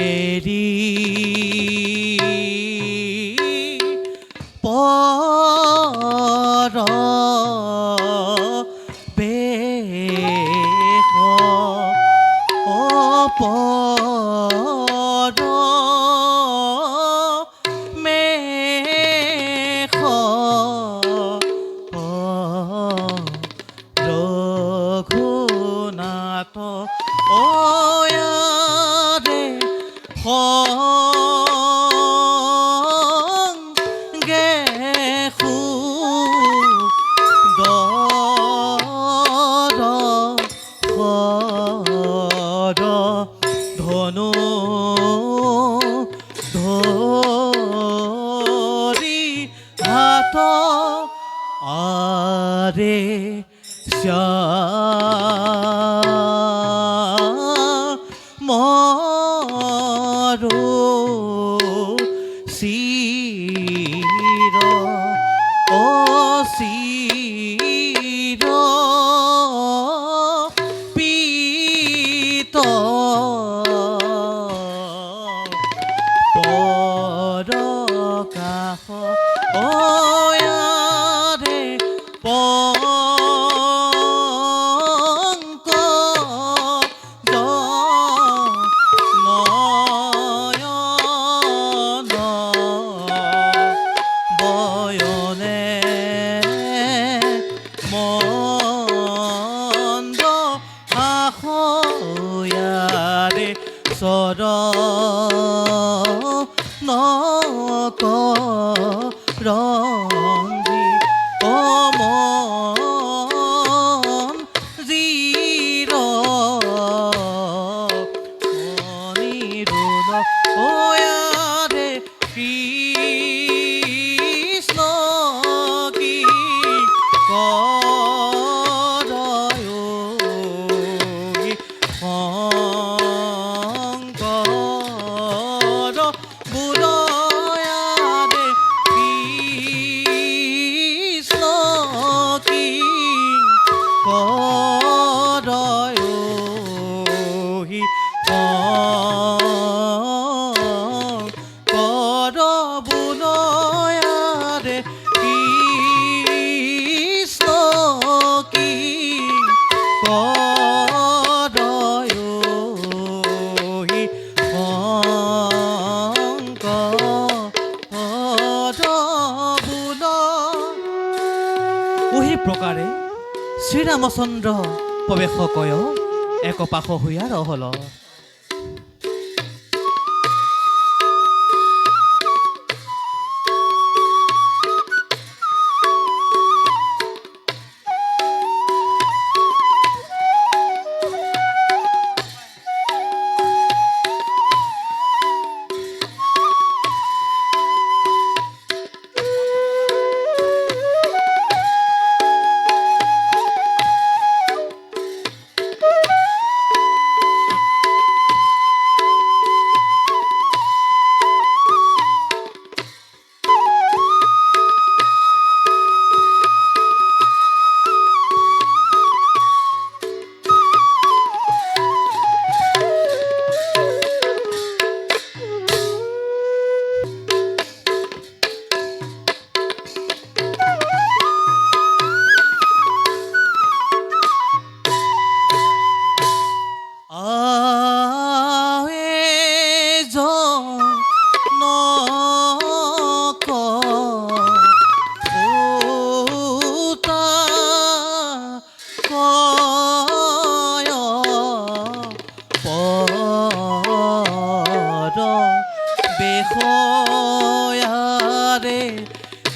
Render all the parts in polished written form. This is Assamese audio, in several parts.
এৰি পৰ বেশ পৰ মেষ ৰঘুনাথ অয়াৰে সংগে সুদৰ ধনু ধৰি হাত আৰে শ্যামৰো চিৰ চিৰ পিত পৰকাশ অয়াৰে পংকজ নয়ন বয়নে মন্দ আশয়াৰে চৰণক ৰঞ্জি অমন জিৰ অনিৰুদ্ধ অয়াৰে কৃষ্ণ কি কৰয়ো শংকৰ বুলয়াৰে কৃষ্ণ কি কৰয়ো শংকৰ বুলয়াৰে কৃষ্ণ কি কৰয়ো ওহি প্ৰকাৰে শ্ৰীৰামচন্দ্ৰ প্ৰৱেশ কয় এক পাশ হৈয়া ৰহল বেশয়াৰে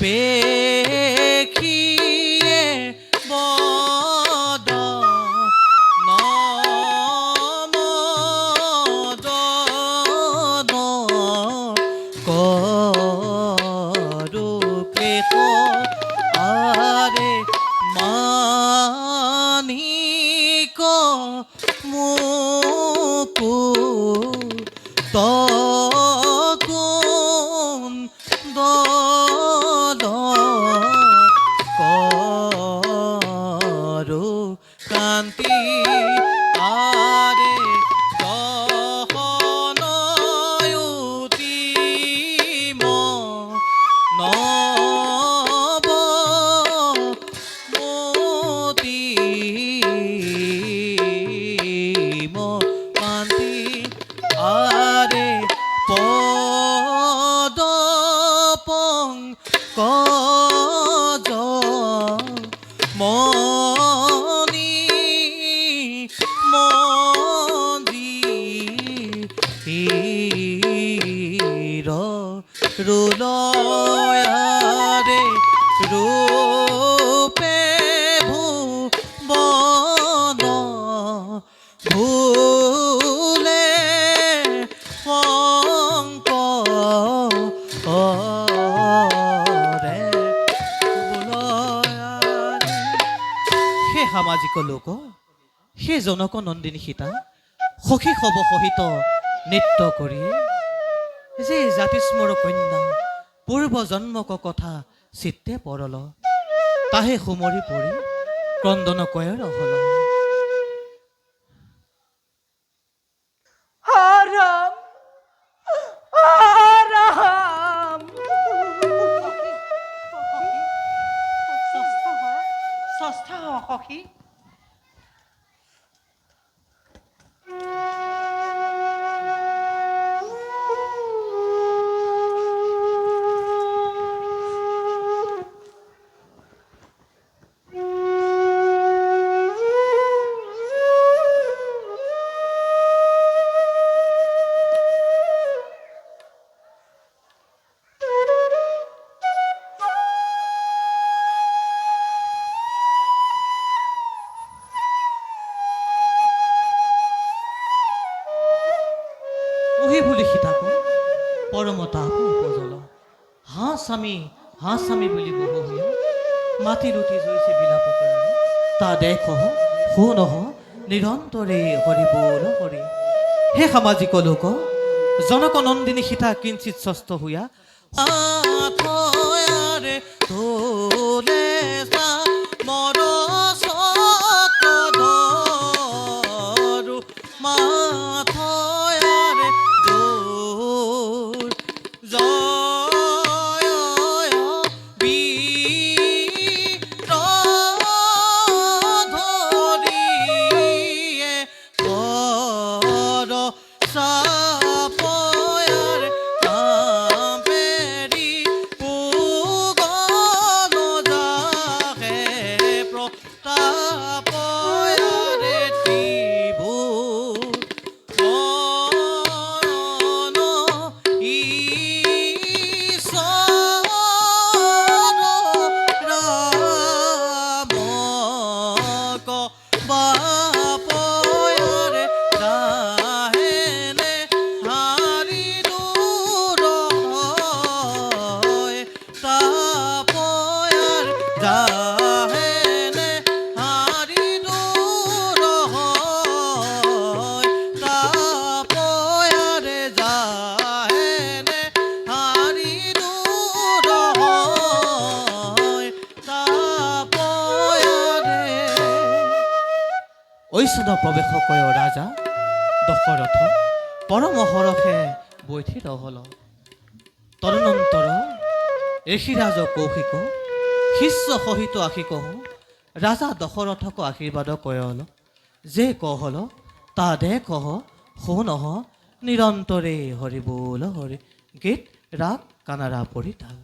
পেখিয়ে বদ নমদন কৰো ক্লেশ আৰে মানিক মুকুত কোন দল কজ মনি মন্দিৰ ৰুলয়াৰে ৰূপে ভুৱন ভুলে শংকৰে বোলয়াৰে। সেই সামাজিক লোক সেই জনক নন্দিনী সীতা সখী সব সহিত নৃত্য কৰি যে জাতিস্মৰ কন্যা পূৰ্ব জন্মক কথা চিত্তে পৰল তাহে সুমৰি পৰি ক্ৰন্দন কয়ৰ হল। আৰাম আৰাম ষষ্ঠ সখী ওহে বুলি সীতাক পৰমতাপ উপজল হাঁ স্বামী বুলি বহু হৈয়া মাটি ৰুটি জৈছে বিলাপ কৰে তা দেখ শুনহ নিৰন্তৰে হৰি বল হৰি। হে সামাজিক লোক জনক নন্দিনী সীতা কিঞ্চিত স্বস্থ হৈয়া আথয়াৰে তোলে চা মৰ সতধৰু মাথয়াৰে দৌৰ জয় বীৰ ধৰিয়ে কৰ চাপয়াৰ কামেৰি পুগল যাহে প্ৰতাপয়াৰে ত্ৰিভুৱ মৰণ ঈশ্বৰ ৰামক বাপয়াৰে দাহেনে হাৰি দূৰ হয় তাপয়াৰ দাহেনে হাৰি দূৰ হয় তাপয়াৰে দাহেনে হাৰি দূৰ হয় তাপয়াৰে। ঐশ্বন প্ৰৱেশ কয় ৰাজা দশৰথ পৰম হৰষে বৈঠিত হল। তদনন্তৰ ঋষিৰাজ কৌশিক শিষ্য সহিত আশী কহো ৰাজা দশৰথক আশীৰ্বাদ কয়ল যে কহল তা দে কহ শুনহ নিৰন্তৰে হৰি বোল হৰি। গীত ৰাগ কানাৰা পৰিতাল।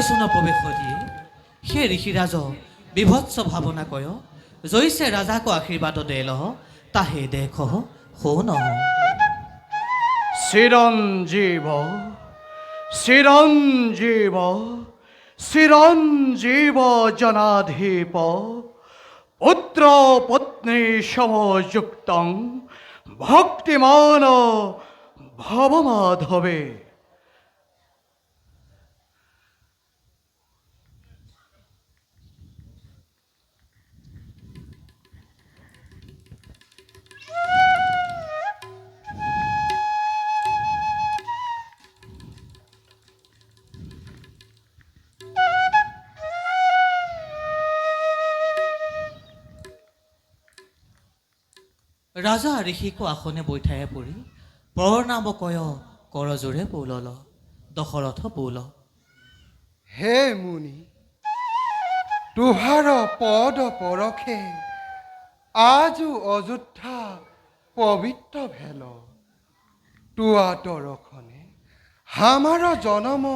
বচন প্ৰৱেশ দিয়ে সেই ঋষিৰাজ বিভৎস ভাৱনা কয় জৈছে ৰাজাকো আশীৰ্বাদ দেল তাহে দেখ শুন চিৰঞ্জীৱ চিৰঞ্জীৱ চিৰঞ্জীৱ জনাধীপ পুত্ৰ পত্নী সমযুক্তং ভক্তিমান ভৱমাধৱে ৰাজা ঋষিকো আসনে বৈঠায়ে পৰি প্ৰণাম কয় কৰজোৰে পৌলল দশৰথ পৌল হে মুনি তোহাৰ পদ পৰখে আজু অযোধ্যা পবিত্ৰ ভেল তোৱা তৰখনে হামাৰ জনম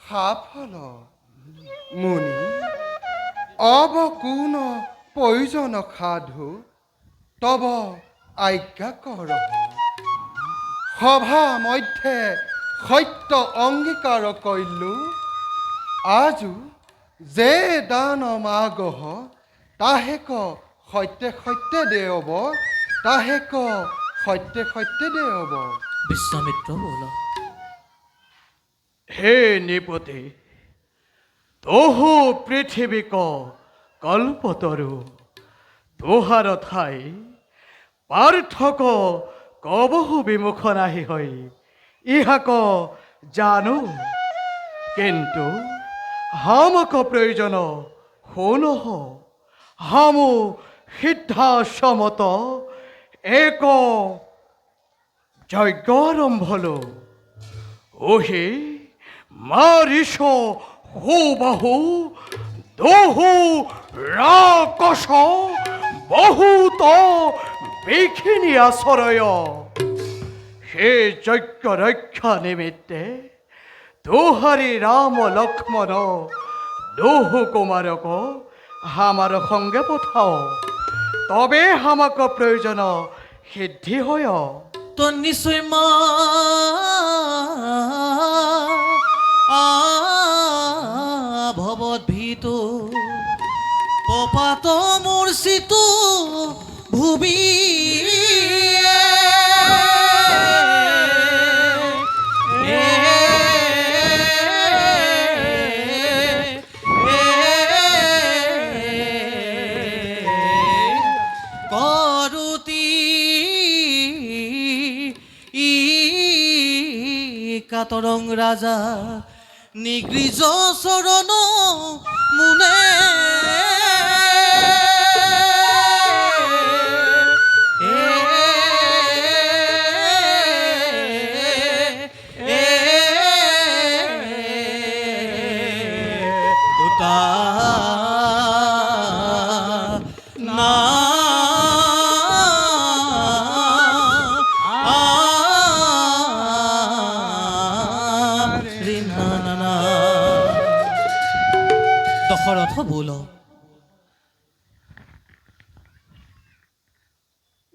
সাফল মুনি অব কোন প্ৰয়োজন সাধু তব আজ্ঞা কৰ সভা মধ্যে সত্য অংগীকাৰ কৰিলো আজু যে দান মাগহ তাহেক সত্যে সত্যে দেৱ তাহেক সত্যে সত্যে দেৱ বিশ্বামিত্ৰ পৌল হে নিপতি তহু পৃথিৱীক কল্পতৰু তোহাৰ ঠাই পাৰ্থক কবহু বিমুখ নাহি হৈ ইহাক জানো কিন্তু হামক প্ৰয়োজন শুনহ হামু সিদ্ধাসমত এক যজ্ঞ আৰম্ভলো ওহে মাৰিছ হুবাহু দহু ৰাকস বহুত বিখিনি আশ্ৰয় সেই যজ্ঞ ৰক্ষা নিমিত্তে তোহারি রাম লক্ষ্মণ দোহু কুমারক হামার সঙ্গে পঠাও তবে হামাক প্রয়োজন সিদ্ধি হয় তো নিশ্চয় মা ভৱত ভীতু পপাত মূৰ্ছিতু ভুবি কাতরং রাজা নিগৃজ চরণ মুনে দশরথ বল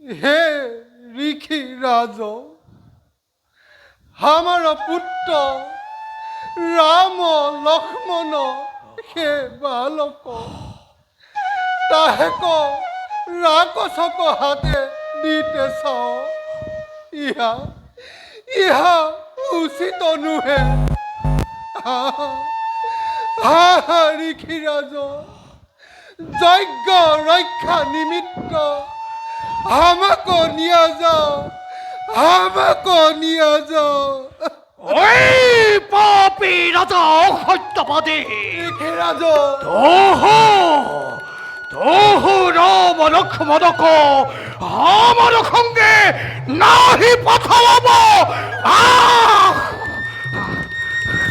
হে ঋষি রাজ আমার পুত্র রাম লক্ষ্মণ হে বালক তাহেক রাক্ষসক হাতে দিতেছ ইহা ইহা উচিত নুহে ঋষিরাজ যজ্ঞ রক্ষা নিমিত্ত আমাক নিয়ে যাও আমাক নিয়ে যাও ওই পাপী রাজা অসত্যবাদী ঋষিরাজ তোহু তোহু রাম লক্ষ্মণক আমার সঙ্গে নাহি পঠাব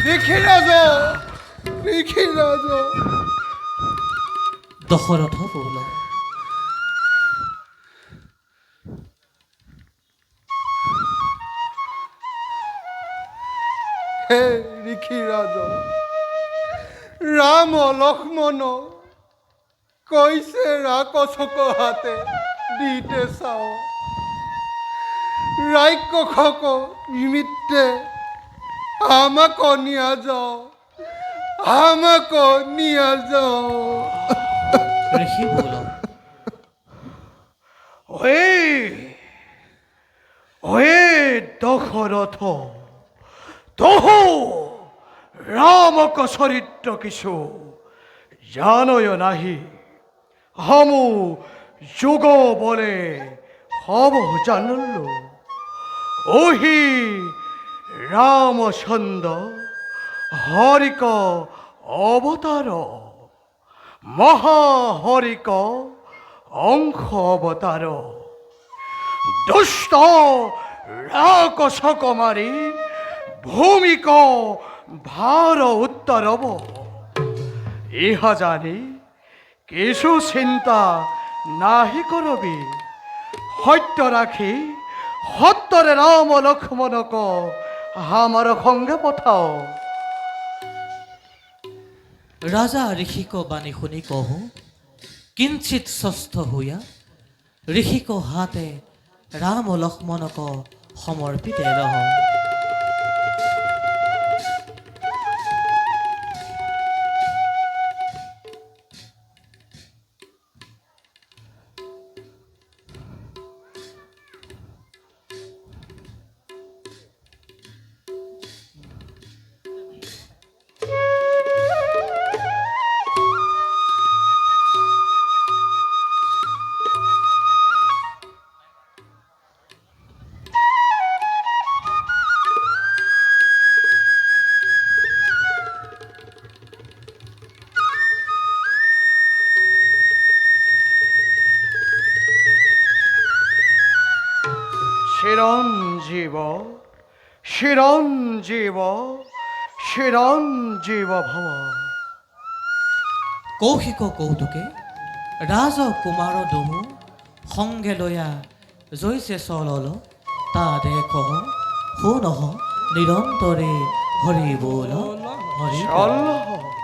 ঋষিরাজ ঋষিরাজ দশরথ বল হে ঋষিরাজ রাম লক্ষ্মণ কৈছে রাকচক হাতে দিতে চাও রাক্ষসক নিমিত্তে আমাকে নিয়ে যাও আমাকে নিয়ে যাও ঋষি বলো ওয়ে ওয়ে দশরথ তহ রামক চৰিত্ৰ কিছু জানয় নাহি হামু যোগ বলে হব জানলো ওহি রামচন্দ্র হরিক অবতার মহাহরিক অংশ অবতার দুষ্ট রাক্ষসক মারি ভূমিক ভার উত্তরব ইহা জানি কিছু চিন্তা নাহি করবি সত্য রাখি সত্যরে রাম লক্ষ্মণক আমার সঙ্গে পঠাও ৰাজা ঋষিক বাণী শুনি কহো কিঞ্চিত স্বস্থ হইয়া ঋষিক হাতে ৰাম লক্ষ্মণক সমৰ্পিতে ৰহ চিৰঞ্জীব চিৰঞ্জীব চিৰঞ্জীব ভব কৌশিক কৌতুকে ৰাজ কুমাৰ দুহু সংগে লয়া জৈছে চলল তা দেখ শুনহ নিৰন্তৰে হৰি বল হৰি বল। চল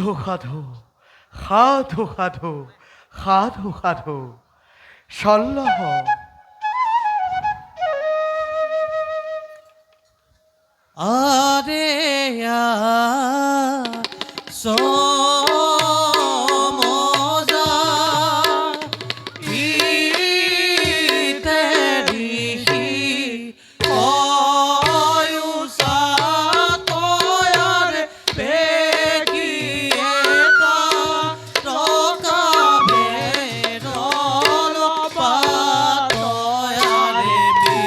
সাধু সাধু সাধু সাধু সাধু সাধু চল্লহ আরে সমজা ইতেরিহি অয়ুসা তয়ার পেকি এটা টকাবে রলপা তয়ারে বে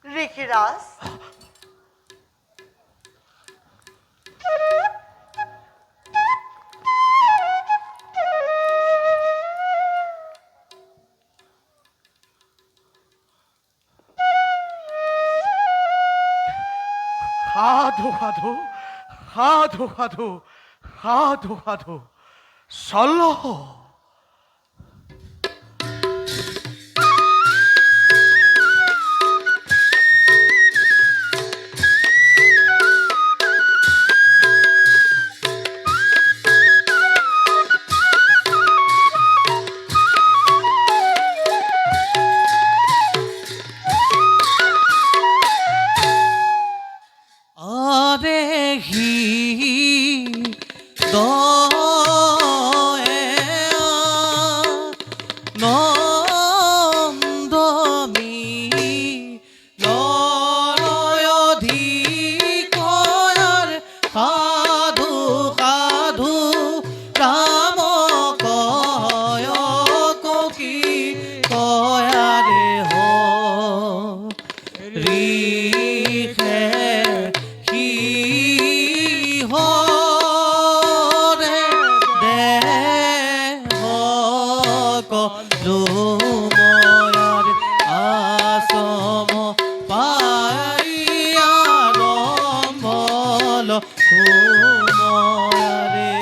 ঋষিরাজ, সাধু সাধু সাধু সাধু সাধু সাধু চল্লহ আরে হি দয়ে নন্দমি লয়ধিকয়ার সাধু সাধু রাম কয় কি কয়ারে হ ঋষে হি হরে দেহ কলুময়ার আসম পাইয়া রমল হুময়ারে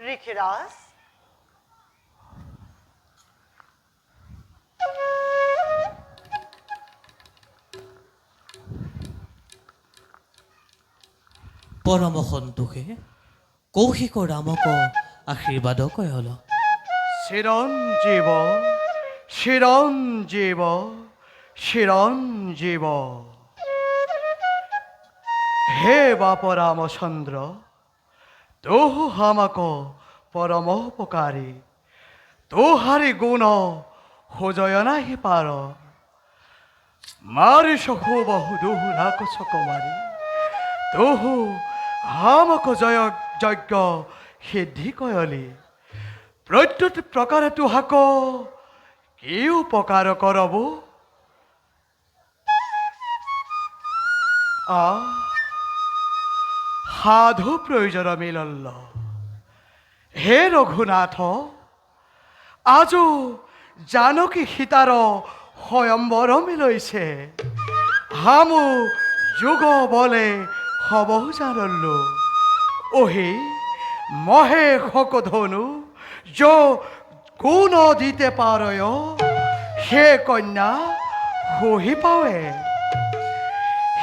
ঋষিৰাজ, পরম সন্তোষে কৌশিক রামক আশীর্বাদ কয়ল। চিরঞ্জীব চিরঞ্জীব চিরঞ্জীব। হে বাপ রামচন্দ্র, তোহু হামাক পরমোপকারী, তোহারি গুণ হোজয় নাহি পার। মারি সহু বহু দুহু লাখ মারি, তোহু হামক জয় যজ্ঞ সিদ্ধি কয়লি। প্রত্যুত প্রকারে তুহাক কি উপকার করব? সাধু প্রয়োজন মিলল। হে রঘুনাথ, আজো জানকী সীতার স্বয়ম্বর মিলৈছে। হামু যুগ বলে হব জানল্লো। ওহে মহে শক ধনু য গুণ দিতে পারয়, সে কন্যা সহি পাৱে।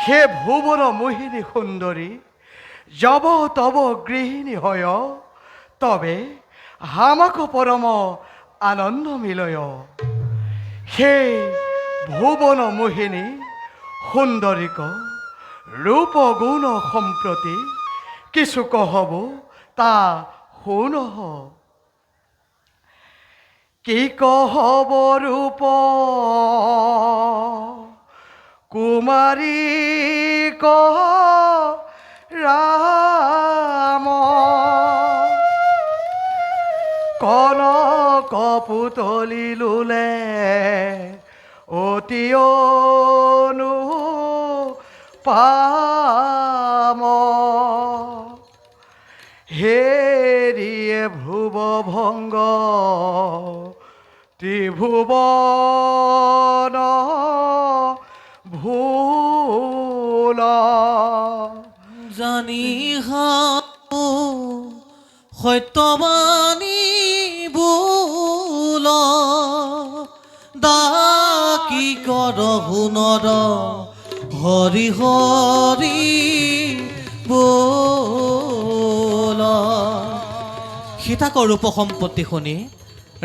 হে ভুবন মোহিনী সুন্দরী, যব তব গৃহিণী হয়, তবে হামাক পরম আনন্দ মিলয়। হে ভুবন মোহিনী সুন্দরীক রূপ গুণ সম্প্রতি কিছু কহব তা শুনহ। কি কহব রূপ কুমারী কহ রাম, কনক পুতলি লুলে অতি অনুপাম। হেৰিয়ে ভুৱ ভংগ ত্ৰিভুৱন ভূল। জানি সত্যবাণী বোল, ডাকি কৰ হুনৰ হৰি হৰি বোল। সীতাকৰ ৰূপ সম্পত্তি শুনি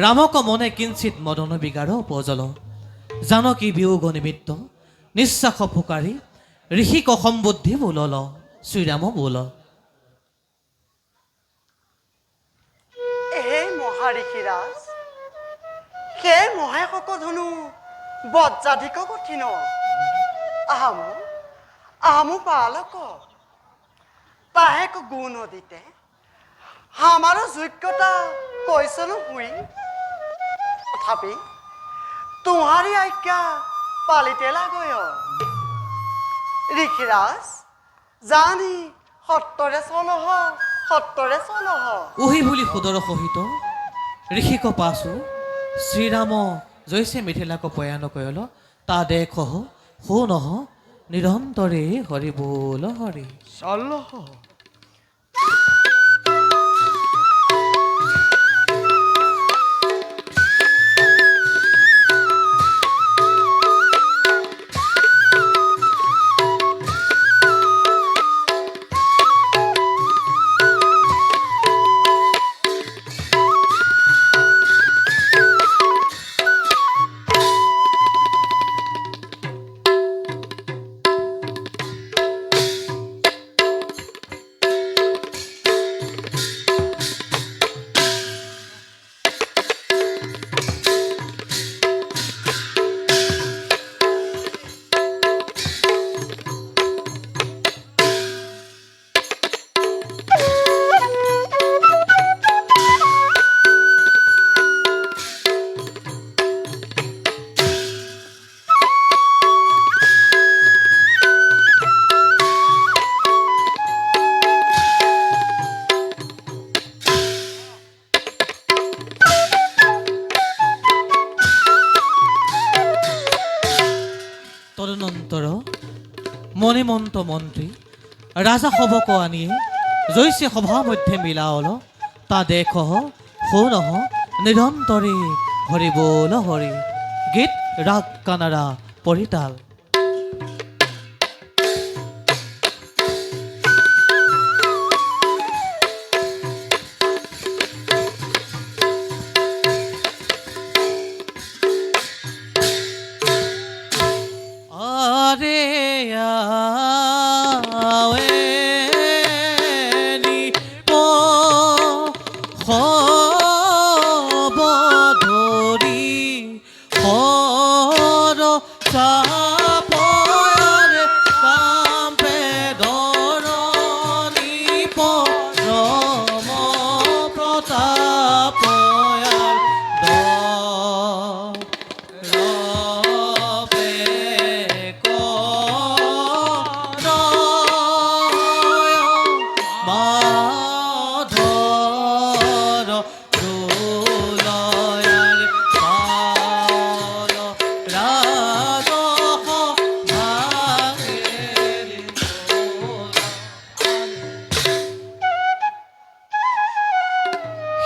ৰামক মনে কিঞ্চিত মদন বিগাৰ উপজল। জানকী বিয়োগ নিমিত্ত নিশ্বাস ফুকাৰি ঋষিক সম্বুদ্ধি বোলল। শ্ৰীৰাম বোল। হে মহাঋষিৰাজ, হে মহে শক ধনু বজ্ৰাধিক কঠিন। আহামু আহামু পালক তাহেক গুণ দিতে আমাৰ যোগ্যতা কৈছনো হুই। তথাপি তোমাৰি আজ্ঞা পালিতে লাগয়। ঋষিৰাজ, জানি সত্তৰে চলহ সত্তৰে চলহ। উহি বুলি সুদৰ সহিত ঋষিক পাছো শ্ৰীৰাম জৈছে মিথিলাক পয়ান কয়ল। তা দেখ শুনহ নিৰন্তৰে হৰি বল হৰি। চল তদনন্তৰ মণিমন্ত মন্ত্ৰী ৰাজা সবক আনিয়ে জৈছে সভা মধ্যে মিলাওল তা দেখ শুনহ নিৰন্তৰে হৰি বল হৰি। গীত ৰাগ কানাড়া পৰিতাল।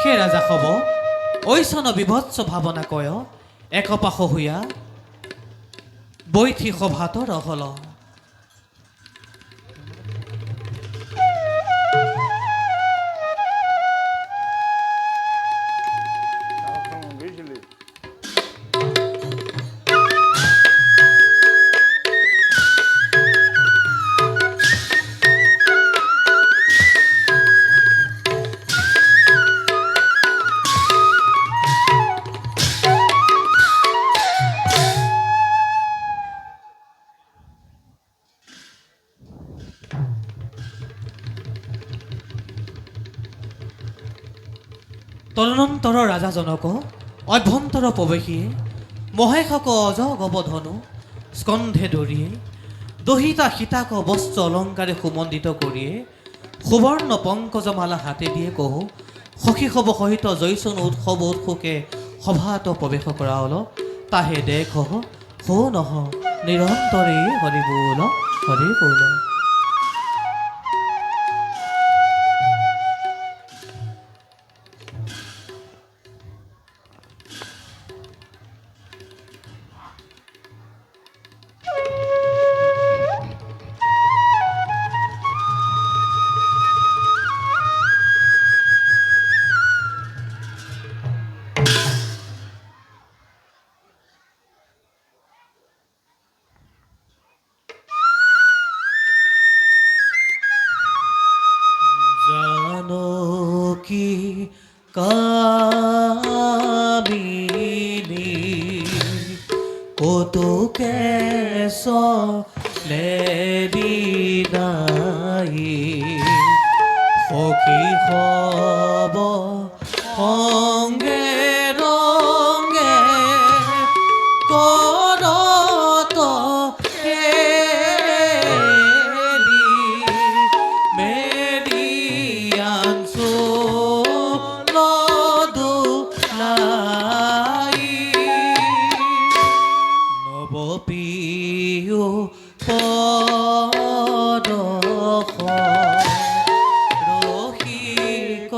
হে ৰাজা হব ঐচন বিভৎস ভাৱনা কয় একপাশ হুয়া বৈঠি সভাত ৰহল। তদনন্তৰ ৰাজাজনক অভ্যন্তৰ প্ৰৱেশীয়ে মহেশক অজগব ধনু স্কন্ধে ধৰিয়ে দহিতা সীতাক বস্ত্ৰ অলংকাৰে সুমণ্ডিত কৰিয়ে সুবৰ্ণ পংকজমালা হাতে দিয়ে কহো সখী সব সহিত জৈচন উৎসৱ উৎসুকে সভাত প্ৰৱেশ কৰা হল তাহে দেখ শুনহ নিৰন্তৰে হৰি বল হৰি বল। জানকী কামিনী কৌতুকে চলেবি নাই সখী হব সংগে ৰংগে কৰত খেলি মেৰি আনছো লদোলাই নৱপিও ৰসিক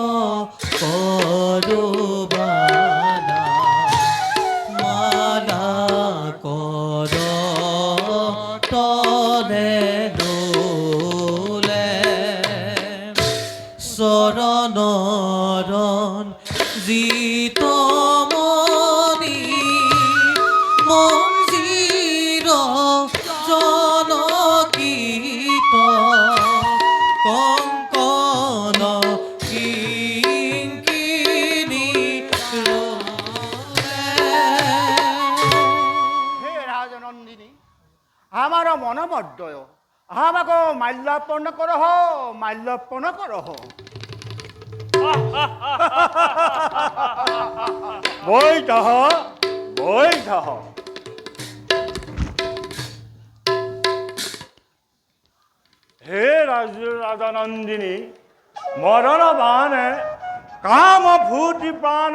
কৰবানা মালা কৰ তলে দোলে চৰণৰণ জিতমণি মঞ্জিৰ জনকীত কংকন কিংকিণী ৰলে। হে রাজনন্দিনী আমার মনমদ্দয় আমাকে মাল্যার্পণ করহ মাল্যার্পণ করহ। বৈঠহ বৈঠহ। হে রাজনন্দিনী মরণ বানে কাম ফুটি প্রাণ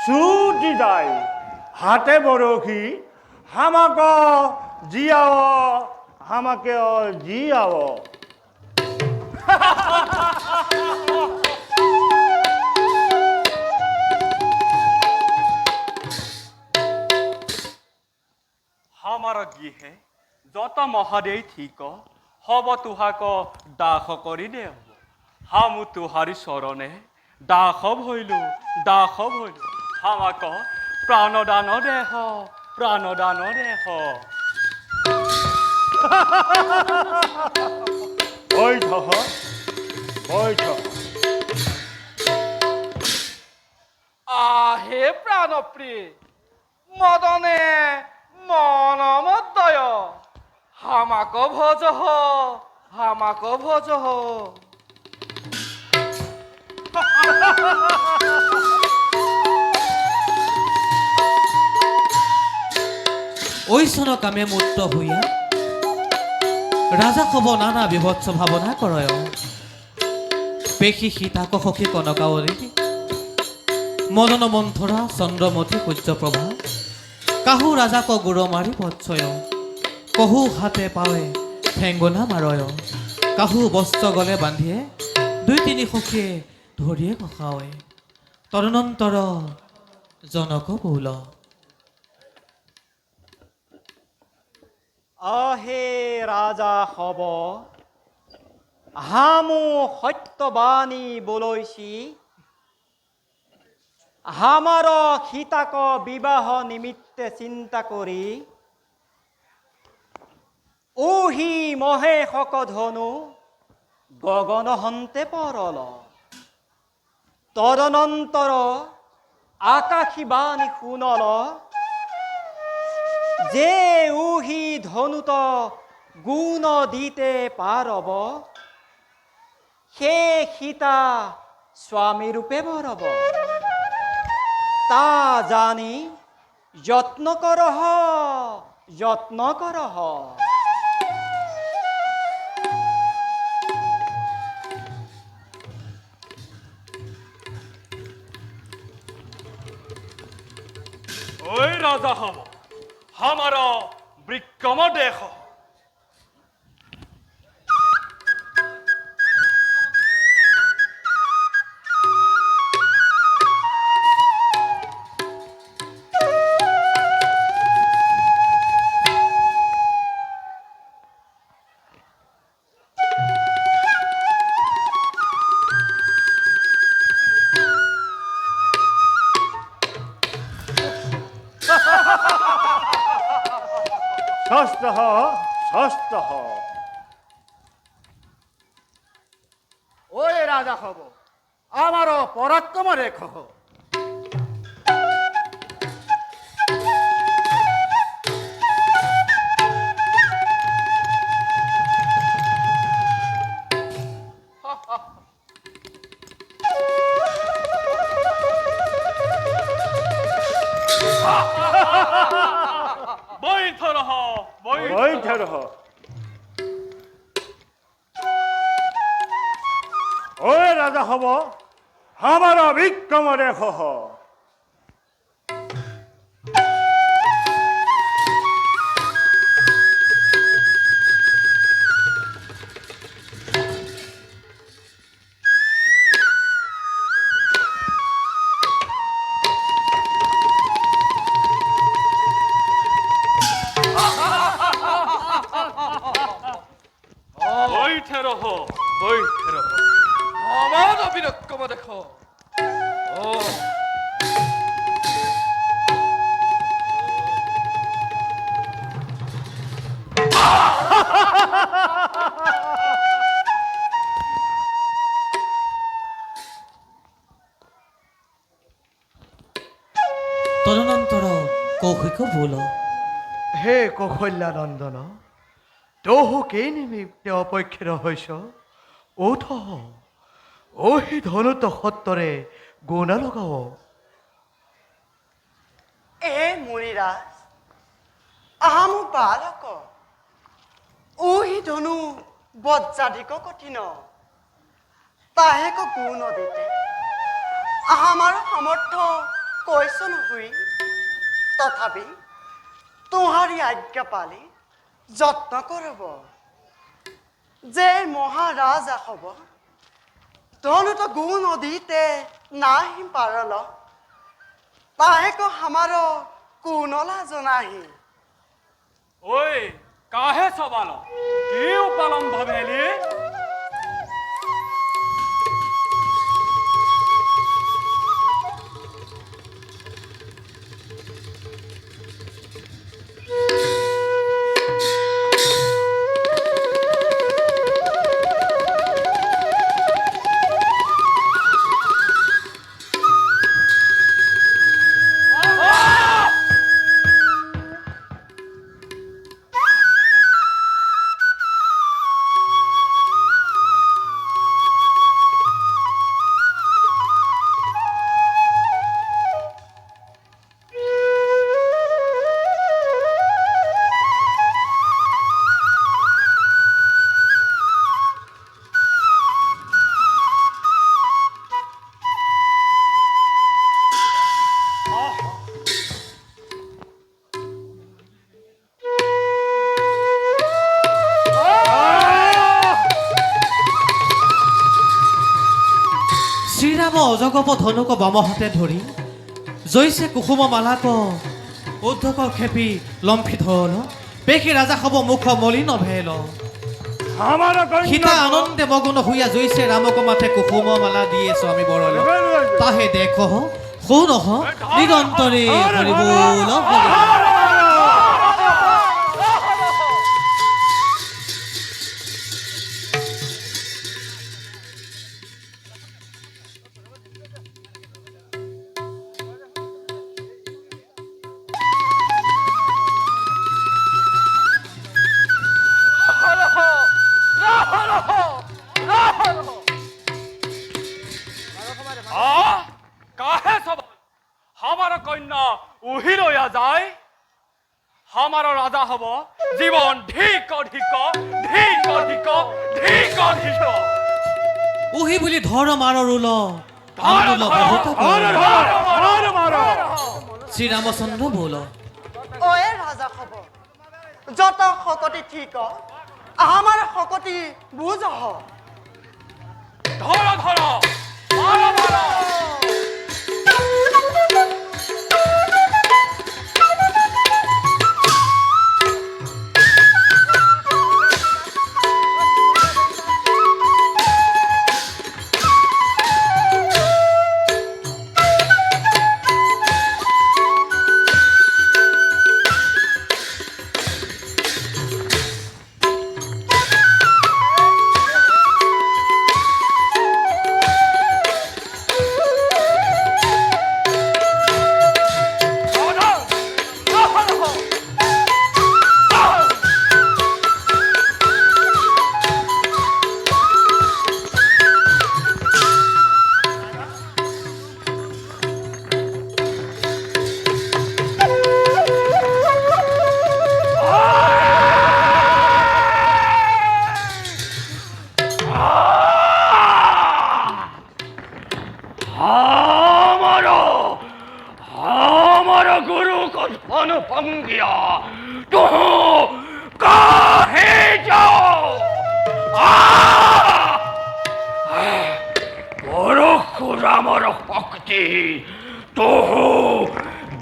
ছুটি যায় হাতে বরশি হামাক জিয়াও হামাকে জিয়াও। हमारा गृहे যত মহাদেই ঠিক হব তুহাক দাস কৰি দে হাম তুহাৰি চৰণে দাস ভইলু হামাক প্ৰাণদান দেহ প্ৰাণদান দেহ। বৈঠহ বৈঠহ। আহে প্ৰাণপ্ৰিয় মদনে মনমদ্দয় হামাক ভজহ হামাক ভজহ। ঐশ্বন কামে মূৰ্ত হইয়া ৰাজা খব নানা বিভৎস ভাৱনা কৰয় পেশী সীতাক সখী কনকাৱলী মদন মন্থৰা চন্দ্ৰমতী সূৰ্যপ্ৰভা কাহু ৰাজাক গুৰ মাৰি পচ্ছয় কহু হাতে পাৱে ঠেংগনা মাৰয় কাহু বস্ত্ৰ গলে বান্ধিয়ে দুই তিনি সখীয়ে ধৰিয়ে কষাৱয় তদনন্তৰ জনক বৌল। আহে ৰাজা হব হামু সত্যবাণী বলৈছি হামাৰ সীতাক বিবাহ নিমিত্তে চিন্তা কৰি ওহি মহেশক ধনু গগন হন্তে পৰল তদনন্তৰ আকাশী বাণী শুনল যে উহি ধনুত গুণ দিতে পারব সে সীতা স্বামী রূপে বরব তা জানি যত্ন করহ যত্ন করহ। ওই রাজা হব हमारा विक्रम देखो ষষ্ঠহ ষষ্ঠহ। ওই রাজা হব আমার পরাক্রম রেখ। बैठ रहो बैठ रह। ওই রাজা হব আমার বিক্রম রেখ। বৈঠে রহ আমার অবিরক্ষম দেখ ও তদনন্তৰ কৌশিক বোল হে কৌশল্যানন্দন তহু কেই নিমিত্তে অপেক্ষিত হৈছ উঠ অহি ধনুত সত্তৰে গুণা লগাও এ মুনিৰাজ আহা মোক বালক ওহি ধনু বজ্জাধিক কঠিন তাহেক গুণ দিতে আমার সামর্থ্য কৈছ নহুই তথাপি তোমারি আজ্ঞা পালি যত্ন করব যে মহারাজা হব ধনু তো গুণ দিতে নাহি পারল তাহেক আমার কুনলা জনাহি ওই কাহে সবাল কি উপালম ভাবেলি শ্ৰীৰাম অজগপ ধনুক বামহাতে ধৰি জৈছে কুসুম মালাক উদ্ধক খেপি লম্ফিত হল পেশী ৰাজা হব মুখ মলিন ভেল আমার সীতা আনন্দে মগ্ন হইয়া জৈছে রামক মাথে কুসুম মালা দিয়ে স্বামী বরল তাহে দেখ শুন নিরন্তরে হরি বল হরি। কাহে সবাল আমার কন্যা উহি লইয়া যায় আমার রাজা হব জীবন ধিক অধিক ধিক অধিক ধিক অধিক উহি বুলি ধৰ মাৰ ৰুল আন্দোল বহুত শ্ৰীৰামচন্দ্ৰ বোল ওয়ে রাজা হব যত শকতি ঠিক আমার শকতি বুঝ ধর ধর মারো মারো गुरु को धन पंगिया तू काहे जाओ परशुरामर शक्ति तो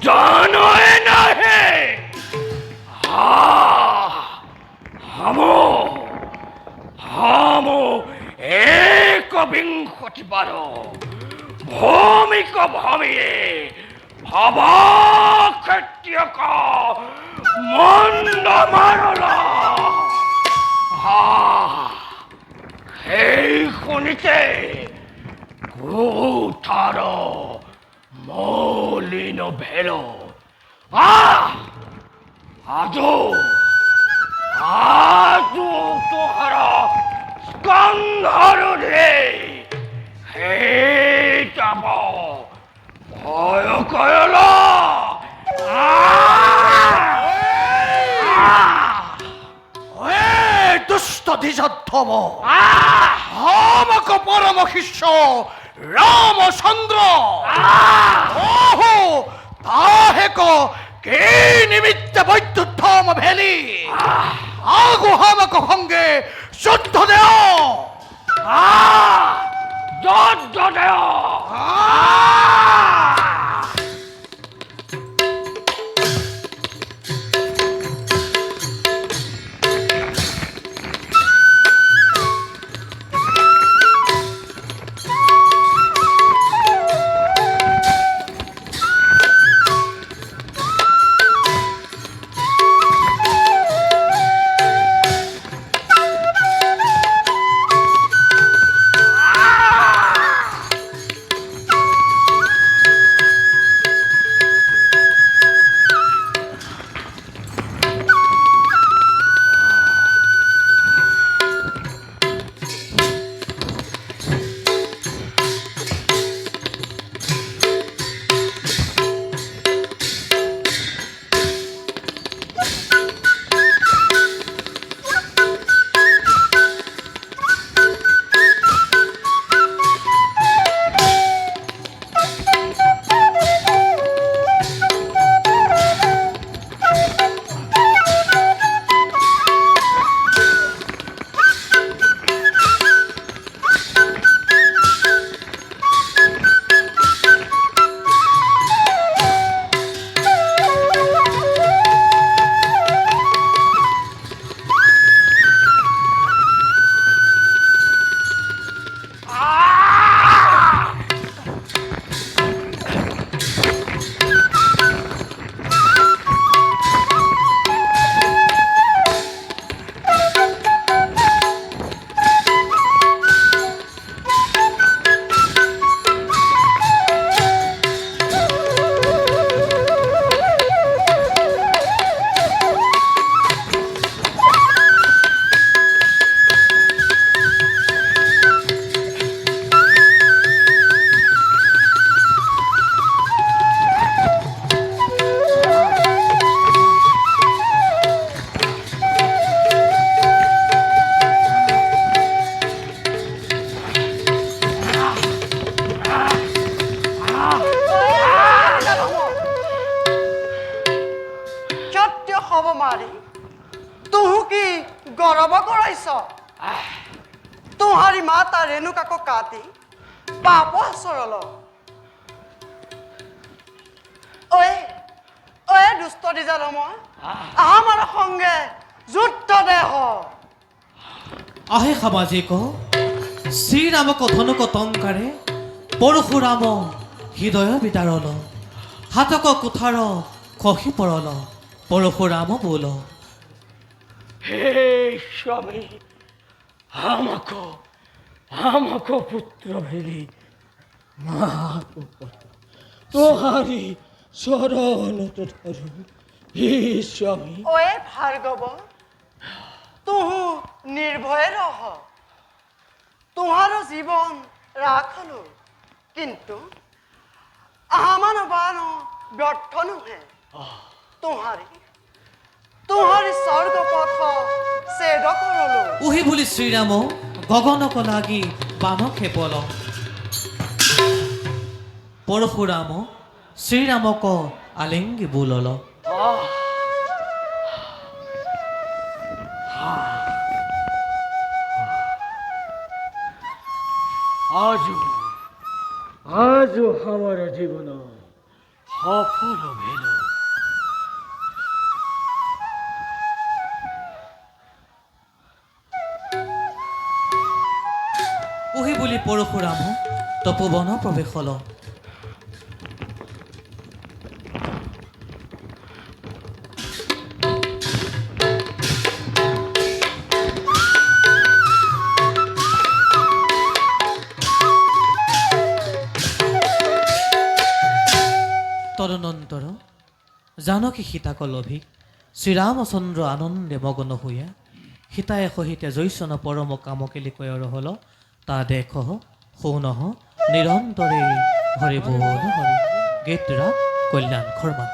जानो नहीं हमो একবিংশতিবার ভৌমিক ভূমিয়ে ভাবা খেতিয়ক মন্দ মারলা সেই শুনিছে কোঠার মলিন ভেল আজো আজো তোহার স্কন্ধর রে হে যাব ভয় কয়ল দুষ্ট দ্বিজোত্তম আমাক পরম শিষ্য রামচন্দ্র ওহো তাহেক কে নিমিত্তে বৈদ্যুদ্ধম ভেলি আগু আমাক সঙ্গে যুদ্ধ দেও যুদ্ধ দেও হব মারি তুহু কি গরব করাইছ তোমারি মাতা রেণুকাকে কাটি পাপ সরল ওই ওই দুষ্ট দিজারম আমার সঙ্গে যুদ্ধ দেহ আহে সামাজিক শ্রীরাম কথন কটংকাৰে পৰশুৰাম হৃদয় বিদাৰল হাতক কুঠাৰ খহি পৰল পৰশুৰাম বোল হে স্বামী আমাক পুত্র ভেলি তোহারি চরণ ধরু হে স্বামী ওই ভার্গব তুহু নির্ভয়ে রহ তোমার জীবন রাখলো কিন্তু আমার বান ব্যর্থ নুহে তোমারি স্বর্গ পথ ছেদ করলো উহি বুলি শ্ৰীৰাম গগনক লাগি বান খেপল পৰশুৰাম শ্ৰীৰামক আলিংগি বোলল আজ আমাৰ জীবন সফল ভেল উহি বুলি পৰশুৰাম তপোবন প্ৰৱেশ হল। তদনন্তৰ জানকী সীতাক লভি শ্ৰীৰামচন্দ্ৰ আনন্দে মগ্ন হৈয়া সীতায়ে সহিতে জৈচন পৰম কামকেলি কয়ৰ হল তা দেখ শুনহ নিৰন্তৰে হৰি বল হৰি গীত ৰাগ কল্যাণ খৰ্মা।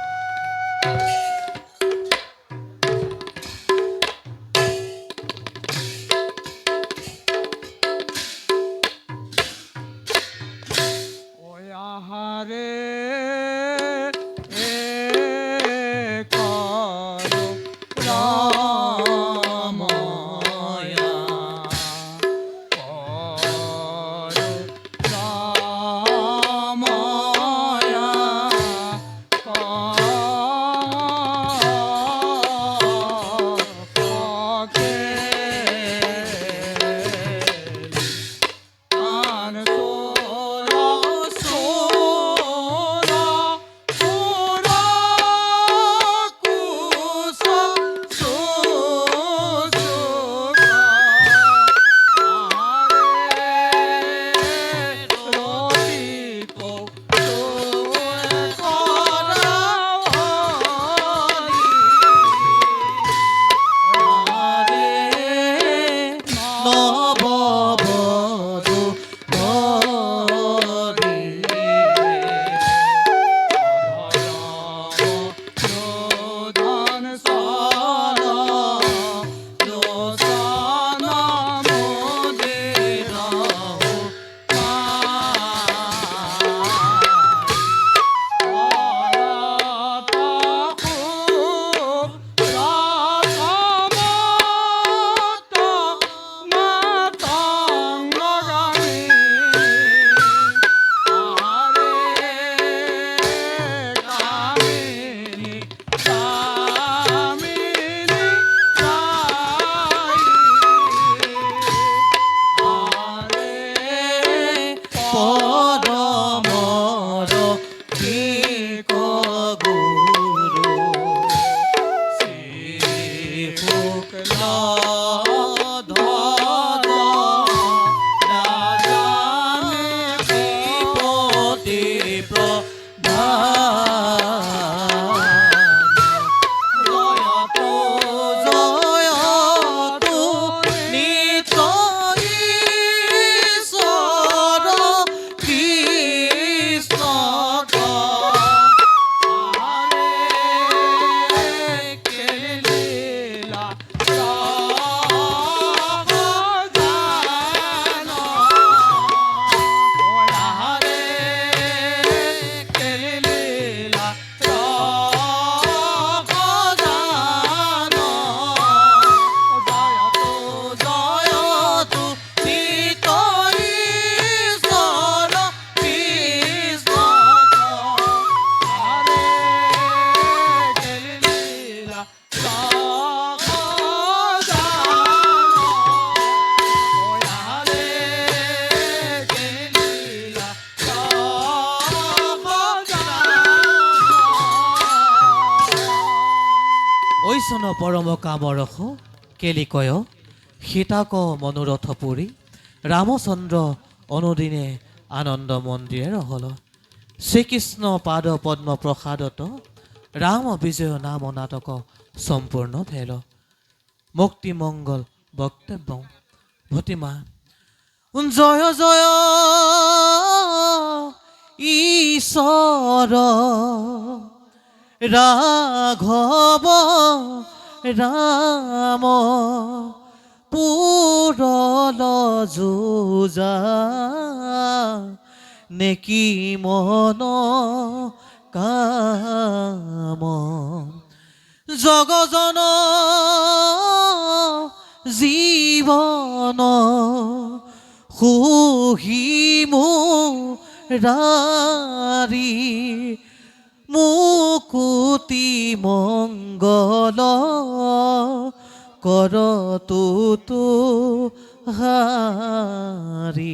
ঐচন পৰম কামৰস কেলি কয় সীতাক মনোৰথ পুৰী ৰামচন্দ্ৰ অনুদিনে আনন্দ মন্দিৰে ৰহল। শ্ৰীকৃষ্ণ পাদ পদ্ম প্ৰসাদত ৰাম বিজয় নাম নাটক সম্পূৰ্ণ ভেল। মুক্তি মংগল বক্তব্য ভতিমা জয় জয় ঈশ্বৰ ৰাঘৱ ৰাম পুৰল যুজা নেকি মন কাম জগজন জীৱন সুহিমু ৰাৰি মুকুতি মংগল কৰ তুতু হাৰি